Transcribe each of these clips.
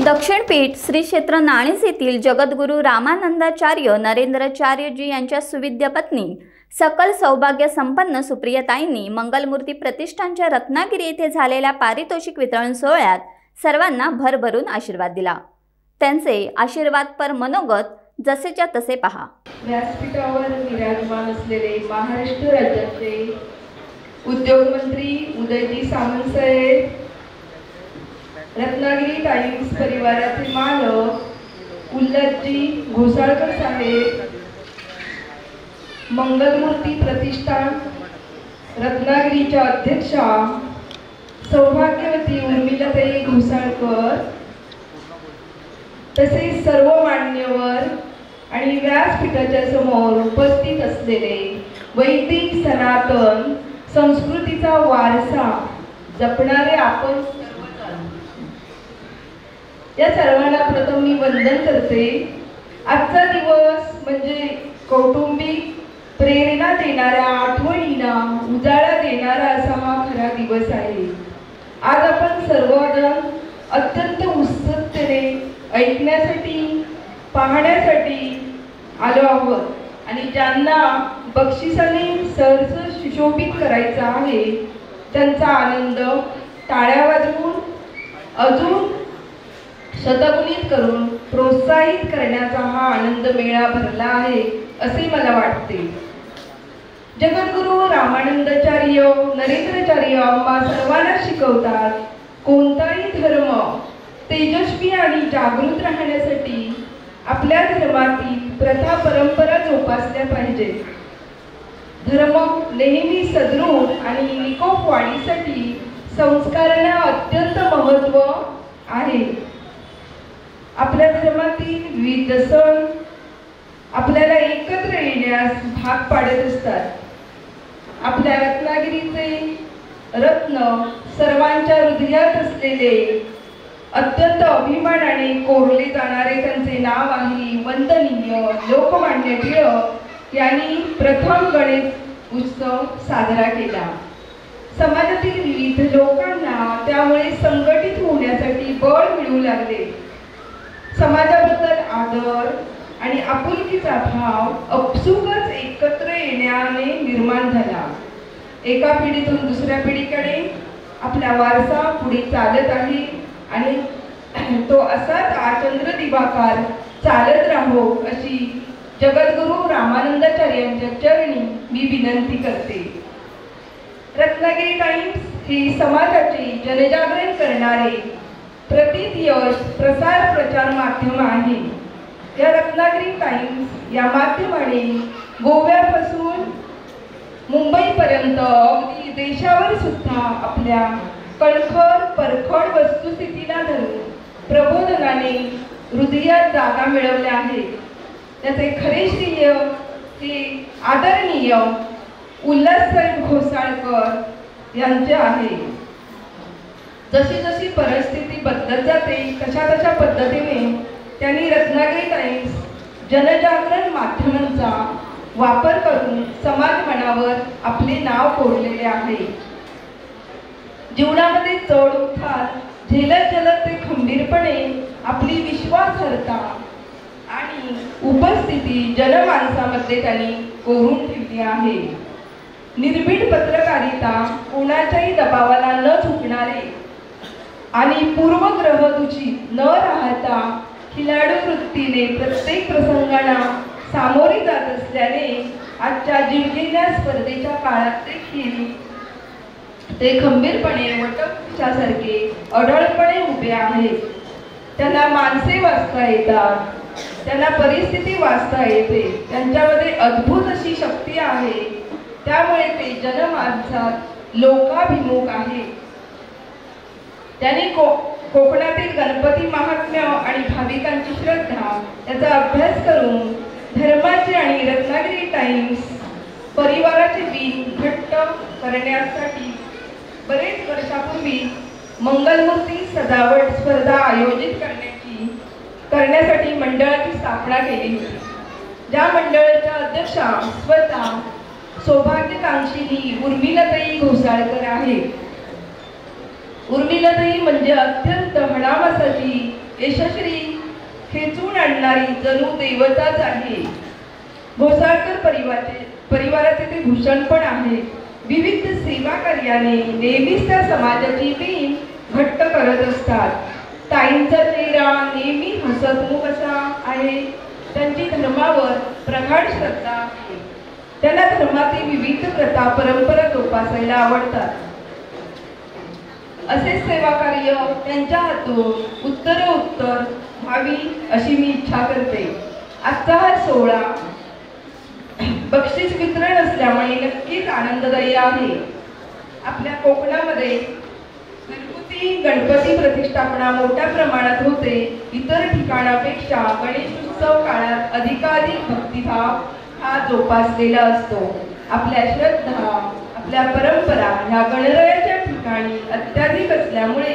दक्षिणपीठ श्री क्षेत्र नाणीज येथील जगद्गुरू रामानंदाचार्य नरेंद्राचार्यजी यांच्या सुविद्य पत्नी सकल सौभाग्य संपन्न सुप्रियाताईंनी मंगलमूर्ती प्रतिष्ठानच्या रत्नागिरी येथे झालेल्या पारितोषिक वितरण सोहळ्यात सर्वांना भरभरून आशीर्वाद दिला। त्यांचे आशीर्वादपर मनोगत जसेच्या तसे पहा। व्यासपीठावर विराजमान असलेले महाराष्ट्र राज्याचे उद्योग मंत्री उदयजी सामंत साहेब, रत्नागिरी टाइम्स परिवाराचे मालक उल्हासजी घोसाळकर साहेब, मंगलमूर्ती प्रतिष्ठान रत्नागिरीच्या अध्यक्षा सौभाग्यवती उर्मिलाताई घोसाळकर, तसेच सर्व मान्यवर आणि व्यासपीठाच्या समोर उपस्थित असलेले वैदिक सनातन संस्कृतीचा वारसा जपणारे आपण सर्वजण, या सर्वांना प्रथम मी वंदन करते। आजचा दिवस म्हणजे कौटुंबिक प्रेरणा देणाऱ्या, आठवणींना उजाळा देणारा असा हा खरा दिवस आहे। आज आपण सर्वजण अत्यंत उत्सुकतेने ऐकण्यासाठी, पाहण्यासाठी आलो आहोत आणि ज्यांना बक्षिसाने सहर्ष सुशोभित करायचा आहे त्यांचा आनंद टाळ्या वाजवून अजून शतगुणित करून प्रोत्साहित करण्याचा हा आनंद मेळा भरला आहे असे मला वाटते। जगद्गुरू रामानंदाचार्य नरेंद्राचार्य आम्हा सर्वांना शिकवतात, कोणताही धर्म तेजस्वी आणि जागृत राहण्यासाठी आपल्या धर्मातील प्रथा परंपरा जोपासल्या पाहिजे। धर्म नेहमी सदृढ आणि निकोप वाढीसाठी संस्कारांना अत्यंत महत्त्व आहे। आपल्या धर्मातील विविध सण आपल्याला एकत्र येण्यास भाग पाडत असतात। आपल्या रत्नागिरीचे रत्न सर्वांच्या हृदयात असलेले, अत्यंत अभिमानाने कोरले जाणारे त्यांचे नाव आहे वंदनीय लोकमान्य टिळक यांनी प्रथम गणेश उत्सव साजरा केला। समाजातील विविध लोकांना त्यामुळे संघटित होण्यासाठी बळ मिळू लागले। समाजाबद्दल आदर आणि आपुलकीचा भाव आपसुकच एकत्र येण्याने निर्माण झाला। एका पिढीतून दुसऱ्या पिढीकडे आपला वारसा पुढे चालत आहे आणि तो असाच आचंद्र दिवाकार चालत राहो अशी जगद्गुरू रामानंदाचार्यांच्या चरणी मी विनंती करते। रत्नागिरी टाइम्स ही समाजाचे जनजागरण करणारे प्रतियश प्रसार प्रचार माध्यम आहे। या रत्नागिरी टाइम्स या माध्यमाने गोव्यापासून मुंबईपर्यंत अगदी देशावर सुद्धा आपल्या कणखर परखड वस्तुस्थितीला धरून प्रबोधनाने हृदयात जागा मिळवल्या आहेत। त्याचे खरे श्रेय हे आदरणीय उल्हाससाहेब घोसाळकर यांचे आहे। जशी जशी परिस्थिती बदलत जाते तशा तशा पद्धतीने त्यांनी रत्नागिरी टाइम्स जनजागरण माध्यमांचा वापर करून समाज मनावर आपले नाव कोरलेले आहे। जीवनामध्ये चढ उतार झेलत झेलत ते खंबीरपणे आपली विश्वासार्हता आणि उपस्थिती जनमानसामध्ये त्यांनी कोरून ठेवली आहे। निर्भीड पत्रकारिता, कोणाच्याही दबावाला न झुकणारे आणि पूर्वग्रहदूषित न राहता खिलाडू वृत्तीने प्रत्येक प्रसंगाला सामोरे जात असल्याने आजच्या जिंकलेल्या स्पर्धेच्या काळात देखील ते खंबीरपणे वटवृक्षासारखे अढळपणे उभे आहेत। त्यांना माणसे वाचता येतात, त्यांना परिस्थिती वाचता येते, त्यांच्यामध्ये अद्भुत अशी शक्ती आहे। त्यामुळे ते जनमानसात लोकाभिमुख आहे। त्यांनी कोकणातील गणपती महात्म्य आणि भाविकांची श्रद्धा याचा अभ्यास करून धर्माचे आणि रत्नागिरी टाइम्स परिवाराचे बीज घट्ट करण्यासाठी बरेच वर्षापूर्वी मंगलमूर्ती सजावट स्पर्धा आयोजित करण्यासाठी मंडळाची स्थापना केली होती। ज्या मंडळाच्या अध्यक्षा स्वतः सौभाग्यकांक्षिणी उर्मिलाताई घोसाळकर आहेत। उर्मिलाताई म्हणजे अत्यंत हणामासाची यशश्री खेचून आणणारी जणू देवताच आहे. घोसाळकर परिवाराचे ते भूषण पण आहे. विविध सेवा कार्याने नेहमीच त्या समाजाची वीण घट्ट करत असतात. ताईंचा चेहरा नेहमी हसतमुख असा आहे. त्यांची धर्मावर प्रगाढ श्रद्धा आहे. त्यांना धर्मातील विविध प्रथा परंपरा जोपासायला आवडतात. असे सेवा कार्य त्यांच्या हातून उत्तर व्हावी अशी मी इच्छा करते. आजचा हा सोहळा बक्षीस वितरण असल्यामुळे नक्कीच आनंददायी आहे. आपल्या कोकणामध्ये घरगुती गणपती प्रतिष्ठापना मोठ्या प्रमाणात होते. इतर ठिकाणापेक्षा गणेशोत्सव काळात अधिकाधिक भक्तिभाव हा जोपासलेला असतो. आपल्या श्रद्धा, आपल्या परंपरा ह्या गणरायाच्या ठिकाणी अत्याधिक असल्यामुळे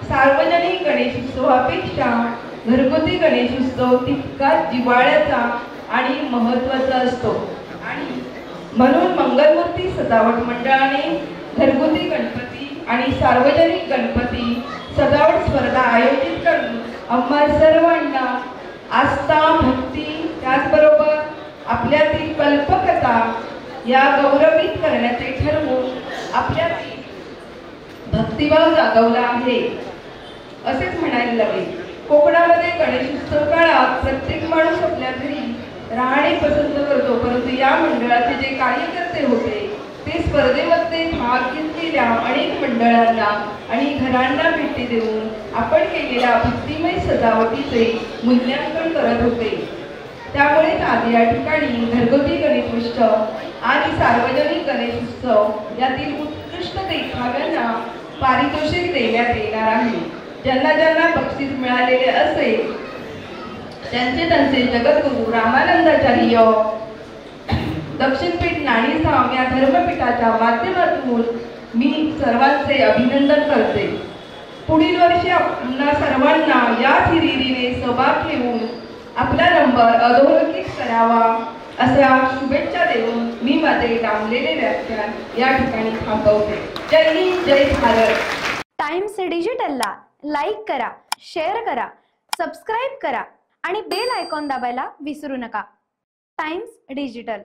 सार्वजनिक गणेशोत्सवापेक्षा घरगुती गणेशोत्सव तितकाच जिव्हाळ्याचा आणि महत्त्वाचा असतो. आणि म्हणून मंगलमूर्ती सजावट मंडळाने घरगुती गणपती आणि सार्वजनिक गणपती सजावट स्पर्धा आयोजित करून आम्हा सर्वांना आस्था, भक्ती त्याचबरोबर आपल्यातील कल्पकता या गौरवित करण्याचे ठरवून आपल्यातील भक्तिभाव जागवला आहे असेच म्हणायला लागेल. कोकणामध्ये गणेशोत्सव काळात प्रत्येक माणूस आपल्या घरी राहणे पसंत करतो, परंतु या मंडळाचे जे कार्यकर्ते होते ते स्पर्धेमध्ये भाग घेतलेल्या अनेक मंडळांना आणि घरांना भेटी देऊन आपण केलेल्या भक्तिमय सजावटीचे मूल्यांकन करत होते. त्यामुळेच आज या ठिकाणी घरगुती गणेशोत्सव आणि सार्वजनिक गणेशोत्सव यातील उत्कृष्ट देखाव्यांना पारितोषिक देण्यात येणार आहे. ज्यांना ज्यांना बक्षीस मिळालेले असेल त्यांचे जगद्गुरू रामानंदाचार्य दक्षिणपीठ नाणीधाम या धर्मपीठाच्या माध्यमातून मी सर्वांचे अभिनंदन करते. पुढील वर्षी आपल्या सर्वांना याच हिरिरीने सहभाग घेऊन आपला नंबर अधोरेखित करावा अशा शुभेच्छा देऊन मी माझे लांबलेले व्याख्यान या ठिकाणी थांबवते. जय हिंद, जय भारत. टाइम्स डिजिटलला लाईक करा, शेअर करा, सबस्क्राईब करा आणि बेल आयकॉन दाबायला विसरू नका. Times digital.